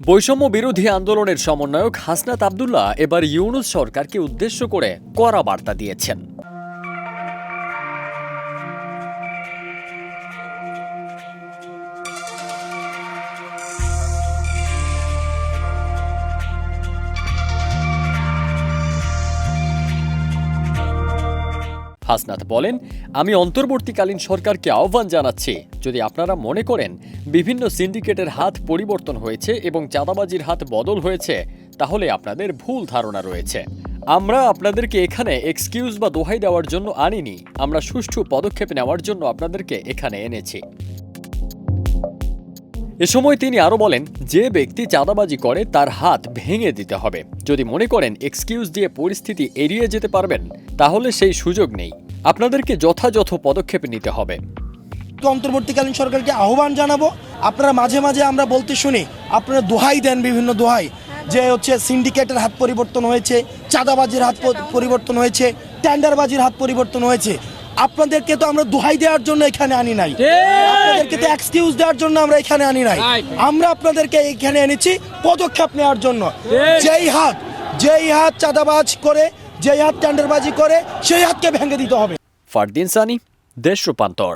বৈষম্য বিরোধী আন্দোলনের সমন্বয়ক হাসনাত আব্দুল্লাহ এবার ইউনূস সরকারকে উদ্দেশ্য করে কড়া বার্তা দিয়েছেন। হাসনাত বলেন, আমি অন্তর্বর্তীকালীন সরকারকে আহ্বান জানাচ্ছি, যদি আপনারা মনে করেন বিভিন্ন সিন্ডিকেটের হাত পরিবর্তন হয়েছে এবং চাঁদাবাজির হাত বদল হয়েছে, তাহলে আপনাদের ভুল ধারণা রয়েছে। আমরা আপনাদেরকে এখানে এক্সকিউজ বা দোহাই দেওয়ার জন্য আনিনি, আমরা সুষ্ঠু পদক্ষেপ নেওয়ার জন্য আপনাদেরকে এখানে এনেছি। এ সময় তিনি আরও বলেন, যে ব্যক্তি চাঁদাবাজি করে তার হাত ভেঙে দিতে হবে। যদি মনে করেন এক্সকিউজ দিয়ে পরিস্থিতি এড়িয়ে যেতে পারবেন, তাহলে সেই সুযোগ নেই। আপনাদেরকে যথাযথ পদক্ষেপ নিতে হবে। অন্তর্বর্তীকালীন সরকারকে আহ্বান জানাবো, আপনারা মাঝে মাঝে আমরা বলতে শুনি, আপনারা দোহাই দেন বিভিন্ন দোহাই, যে সিন্ডিকেটের হাত পরিবর্তন হয়েছে, চাঁদাবাজির হাত পরিবর্তন হয়েছে, টেন্ডারবাজির হাত পরিবর্তন হয়েছে। আপনাদেরকে তো আমরা দোহাই দেওয়ার জন্য এখানে আনি নাই, আপনাদেরকে তো এক্সকিউজ দেওয়ার জন্য আমরা এখানে আনি নাই। আমরা আপনাদেরকে এখানে এনেছি পদক্ষেপ নেওয়ার জন্য। যেই হাত চাঁদাবাজ করে, যেই হাত টেন্ডারবাজি করে, সেই হাতকে ভেঙে দিতে হবে। ফারদিন সানি, দেশ রূপান্তর।